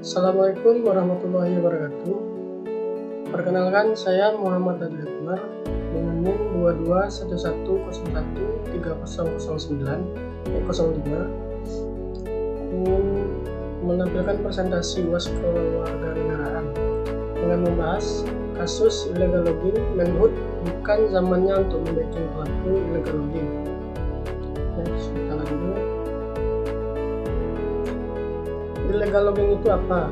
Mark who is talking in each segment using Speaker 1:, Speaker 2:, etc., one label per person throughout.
Speaker 1: Assalamualaikum warahmatullahi wabarakatuh. Perkenalkan, saya Muhammad Adil Akbar dengan NIM 221113000905 ingin menampilkan presentasi UAS kewarganegaraan dengan membahas kasus illegal logging Menhub bukan zamannya untuk membacking pelaku illegal logging. Kita lanjut. Illegal logging itu apa?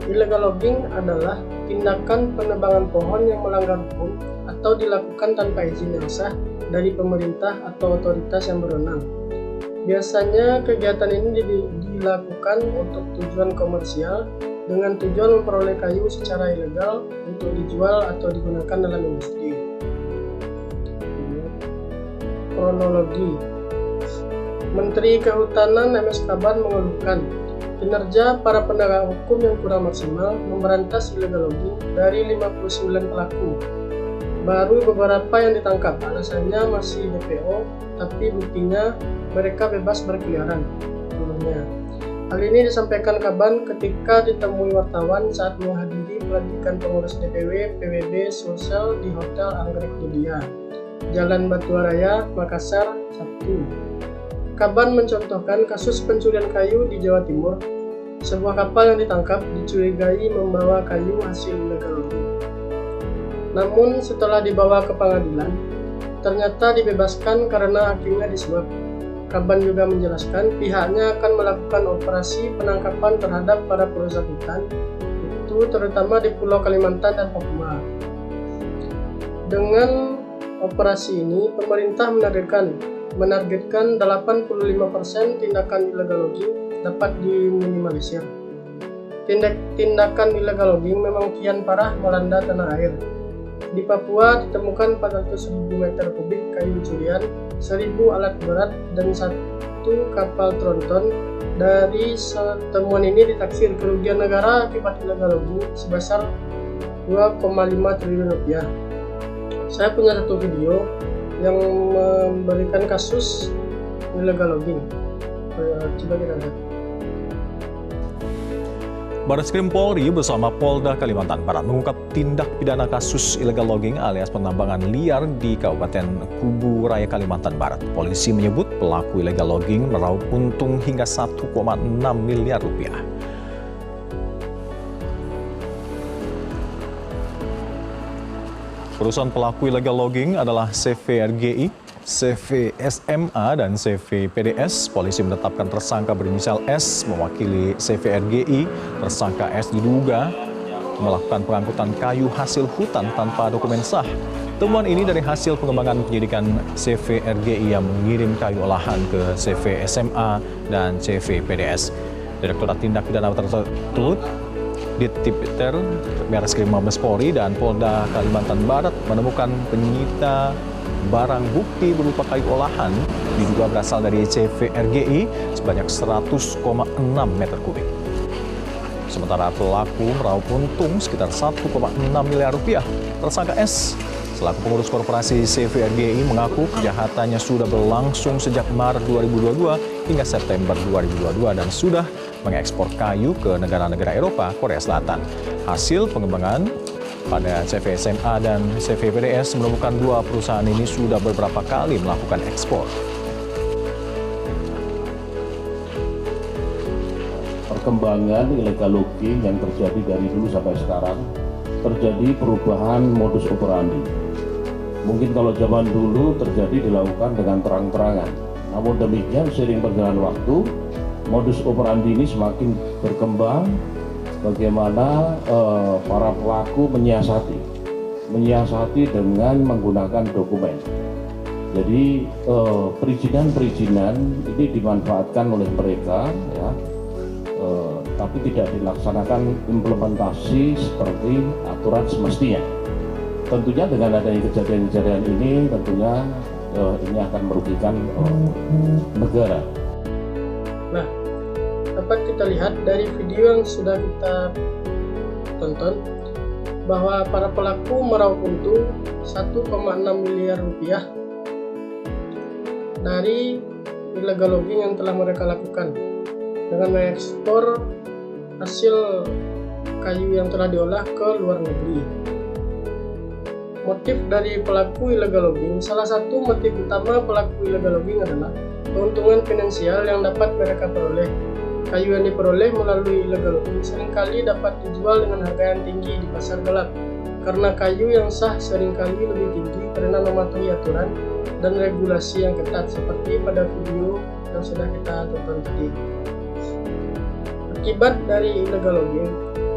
Speaker 1: Illegal logging adalah tindakan penebangan pohon yang melanggar hukum atau dilakukan tanpa izin yang sah dari pemerintah atau otoritas yang berwenang. Biasanya kegiatan ini dilakukan untuk tujuan komersial dengan tujuan memperoleh kayu secara ilegal untuk dijual atau digunakan dalam industri. Kronologi. Menteri Kehutanan MS Kaban mengeluhkan kinerja para penegak hukum yang kurang maksimal memberantas illegal logging dari 59 pelaku. Baru beberapa yang ditangkap, alasannya masih DPO, tapi buktinya mereka bebas berkeliaran. Hal ini disampaikan Kaban ketika ditemui wartawan saat menghadiri pelantikan pengurus DPW PWB Sulsel di Hotel Anggrek Dunia, Jalan Batuaraya, Makassar, Sabtu. Kaban mencontohkan kasus pencurian kayu di Jawa Timur. Sebuah kapal yang ditangkap dicurigai membawa kayu hasil illegal logging. Namun setelah dibawa ke pengadilan, ternyata dibebaskan karena hakimnya disuap. Kaban juga menjelaskan pihaknya akan melakukan operasi penangkapan terhadap para perusahaan hutan, itu terutama di Pulau Kalimantan dan Papua. Dengan operasi ini, pemerintah menargetkan 85% tindakan illegal logging dapat diminimalisir. Tindakan illegal logging memang kian parah melanda tanah air. Di Papua ditemukan 400.000 meter kubik kayu curian, 1.000 alat berat, dan 1 kapal tronton. Dari temuan ini ditaksir kerugian negara akibat illegal logging sebesar 2,5 triliun rupiah. Saya punya satu video yang memberikan kasus illegal logging. Coba kita lihat.
Speaker 2: Barreskrim Polri bersama Polda Kalimantan Barat mengungkap tindak pidana kasus illegal logging alias penambangan liar di Kabupaten Kubu Raya, Kalimantan Barat. Polisi menyebut pelaku illegal logging meraup untung hingga 1,6 miliar rupiah. Perusahaan pelaku illegal logging adalah CV RGI, CV SMA, dan CV PDS. Polisi menetapkan tersangka berinisial S mewakili CV RGI. Tersangka S diduga melakukan pengangkutan kayu hasil hutan tanpa dokumen sah. Temuan ini dari hasil pengembangan penyidikan CV RGI yang mengirim kayu olahan ke CV SMA dan CV PDS. Direktorat Tindak Pidana Tertutup Ditipter Barreskrim Mabes Polri dan Polda Kalimantan Barat menemukan penyita barang bukti berupa kayu olahan diduga berasal dari CV RGI sebanyak 100,6 meter kubik. Sementara pelaku meraup untung sekitar 1,6 miliar rupiah. Tersangka S selaku pengurus korporasi CV RGI mengaku kejahatannya sudah berlangsung sejak Maret 2022 hingga September 2022 dan sudah mengekspor kayu ke negara-negara Eropa, Korea Selatan. Hasil pengembangan pada CV SMA dan CV PDS menemukan dua perusahaan ini sudah beberapa kali melakukan ekspor.
Speaker 3: Perkembangan illegal logging yang terjadi dari dulu sampai sekarang, terjadi perubahan modus operandi. Mungkin kalau zaman dulu terjadi dilakukan dengan terang-terangan. Namun demikian seiring berjalan waktu, modus operandi ini semakin berkembang. Bagaimana para pelaku menyiasati dengan menggunakan dokumen. Jadi perizinan ini dimanfaatkan oleh mereka, ya, tapi tidak dilaksanakan implementasi seperti aturan semestinya. Tentunya dengan adanya kejadian-kejadian ini, tentunya ini akan merugikan negara.
Speaker 1: Nah, dapat kita lihat dari video yang sudah kita tonton bahwa para pelaku meraup untung 1,6 miliar rupiah dari illegal logging yang telah mereka lakukan dengan mengekspor hasil kayu yang telah diolah ke luar negeri. Motif dari pelaku illegal logging, salah satu motif utama pelaku illegal logging adalah keuntungan finansial yang dapat mereka peroleh. Kayu yang diperoleh melalui illegal logging seringkali dapat dijual dengan harga yang tinggi di pasar gelap, karena kayu yang sah seringkali lebih tinggi karena mematuhi aturan dan regulasi yang ketat seperti pada video yang sudah kita tonton tadi. Akibat dari illegal logging,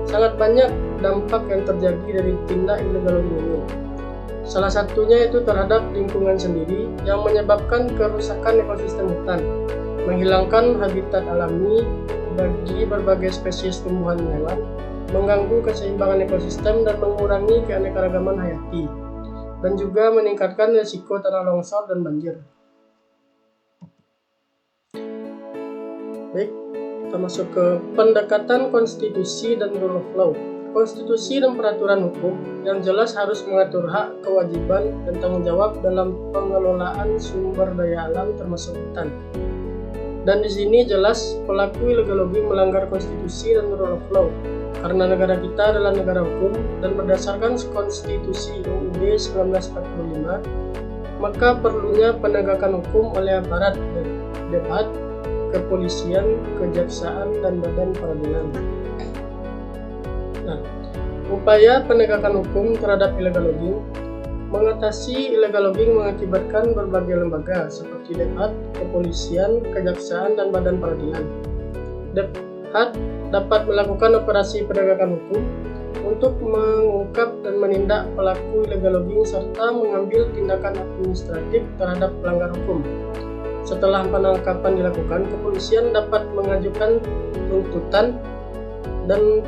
Speaker 1: sangat banyak dampak yang terjadi dari tindak illegal logging ini. Salah satunya itu terhadap lingkungan sendiri yang menyebabkan kerusakan ekosistem hutan, menghilangkan habitat alami bagi berbagai spesies tumbuhan hewan, mengganggu keseimbangan ekosistem dan mengurangi keanekaragaman hayati, dan juga meningkatkan risiko tanah longsor dan banjir. Baik, kita masuk ke pendekatan konstitusi dan rule of law. Konstitusi dan peraturan hukum yang jelas harus mengatur hak, kewajiban, dan tanggung jawab dalam pengelolaan sumber daya alam termasuk hutan. Dan di sini jelas pelaku illegal logging melanggar konstitusi dan rule of law, karena negara kita adalah negara hukum dan berdasarkan konstitusi UUD 1945, maka perlunya penegakan hukum oleh aparat DPR, kepolisian, kejaksaan, dan badan peradilan. Nah, upaya penegakan hukum terhadap illegal logging. Mengatasi illegal logging mengakibatkan berbagai lembaga seperti DPR, kepolisian, kejaksaan, dan badan peradilan. DPR dapat melakukan operasi penegakan hukum untuk mengungkap dan menindak pelaku illegal logging serta mengambil tindakan administratif terhadap pelanggar hukum. Setelah penangkapan dilakukan, kepolisian dapat mengajukan tuntutan dan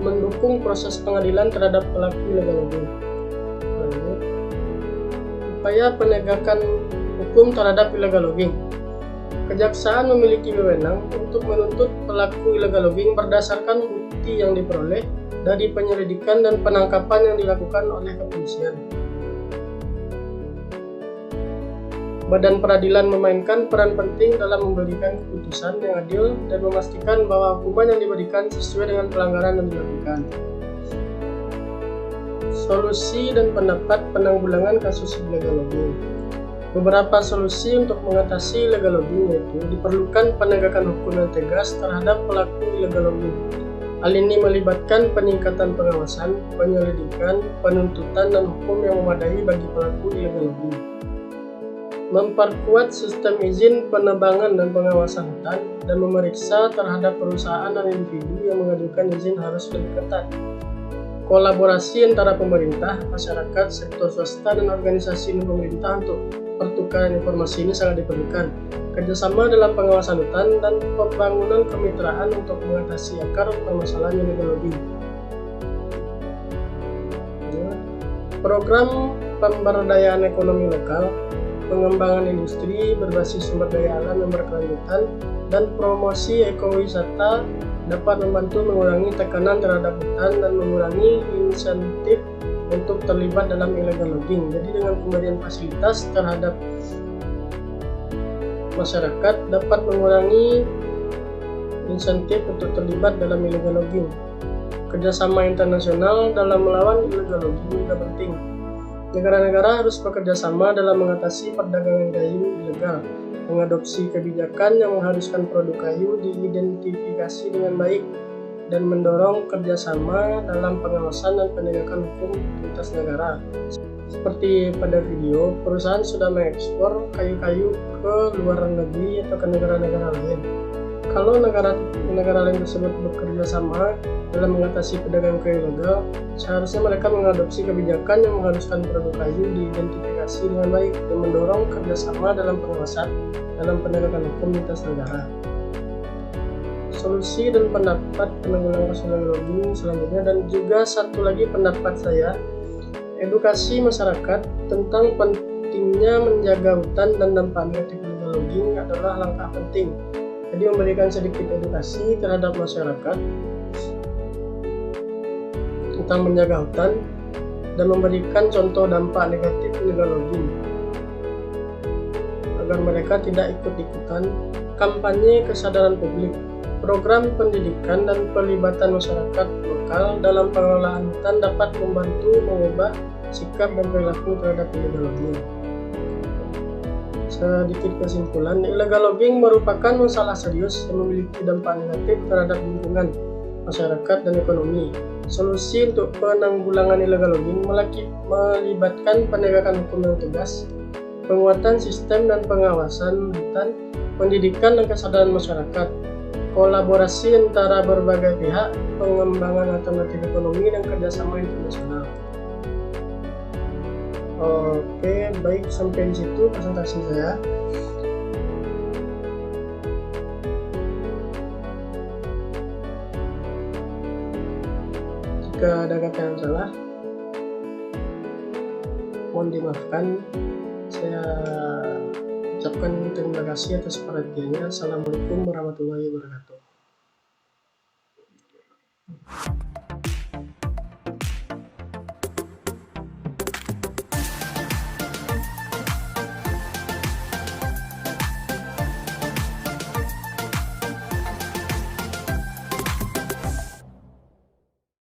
Speaker 1: mendukung proses pengadilan terhadap pelaku illegal logging. Upaya penegakan hukum terhadap illegal logging. Kejaksaan memiliki wewenang untuk menuntut pelaku illegal logging berdasarkan bukti yang diperoleh dari penyelidikan dan penangkapan yang dilakukan oleh kepolisian. Badan peradilan memainkan peran penting dalam memberikan keputusan yang adil dan memastikan bahwa hukuman yang diberikan sesuai dengan pelanggaran yang dilakukan. Solusi dan pendapat penanggulangan kasus illegal logging. Beberapa solusi untuk mengatasi illegal logging yaitu diperlukan penegakan hukum yang tegas terhadap pelaku illegal logging. Hal ini melibatkan peningkatan pengawasan, penyelidikan, penuntutan, dan hukum yang memadai bagi pelaku illegal logging. Memperkuat sistem izin penebangan dan pengawasan hutan dan memeriksa terhadap perusahaan dan individu yang mengajukan izin harus lebih ketat. Kolaborasi antara pemerintah, masyarakat, sektor swasta, dan organisasi non-pemerintah untuk pertukaran informasi ini sangat diperlukan. Kerjasama dalam pengawasan hutan dan pembangunan kemitraan untuk mengatasi akar permasalahan illegal logging. Program pemberdayaan ekonomi lokal, pengembangan industri berbasis sumber daya alam yang berkelanjutan, dan promosi ekowisata dapat membantu mengurangi tekanan terhadap hutan dan mengurangi insentif untuk terlibat dalam illegal logging. Jadi dengan pemberian fasilitas terhadap masyarakat dapat mengurangi insentif untuk terlibat dalam illegal logging. Kerjasama internasional dalam melawan illegal logging juga penting. Negara-negara harus bekerja sama dalam mengatasi perdagangan kayu ilegal, mengadopsi kebijakan yang mengharuskan produk kayu diidentifikasi dengan baik, dan mendorong kerjasama dalam pengawasan dan penegakan hukum lintas negara. Seperti pada video, perusahaan sudah mengekspor kayu-kayu ke luar negeri atau ke negara-negara lain. Kalau negara lain tersebut bekerja sama dalam mengatasi perdagangan kayu ilegal, seharusnya mereka mengadopsi kebijakan yang mengharuskan produk kayu diidentifikasi dengan baik dan mendorong kerjasama dalam pengawasan dalam penegakan hukum lintas negara. Solusi dan pendapat penanggulangan kasus illegal logging selanjutnya, dan juga satu lagi pendapat saya, edukasi masyarakat tentang pentingnya menjaga hutan dan dampak negatif illegal logging adalah langkah penting. Jadi memberikan sedikit edukasi terhadap masyarakat tentang menjaga hutan dan memberikan contoh dampak negatif illegal logging agar mereka tidak ikut-ikutan, kampanye kesadaran publik, program pendidikan dan pelibatan masyarakat lokal dalam pengelolaan hutan dapat membantu mengubah sikap dan perilaku terhadap illegal logging. Sedikit kesimpulan, illegal logging merupakan masalah serius yang memiliki dampak negatif terhadap lingkungan, masyarakat, dan ekonomi. Solusi untuk penanggulangan illegal logging melibatkan penegakan hukum yang tegas, penguatan sistem dan pengawasan hutan, pendidikan dan kesadaran masyarakat, kolaborasi antara berbagai pihak, pengembangan alternatif ekonomi, dan kerjasama internasional. Oke, baik, sampai di situ presentasi saya. Jika ada kata yang salah, mohon dimaafkan. Saya ucapkan terima kasih atas perhatiannya. Assalamualaikum warahmatullahi wabarakatuh.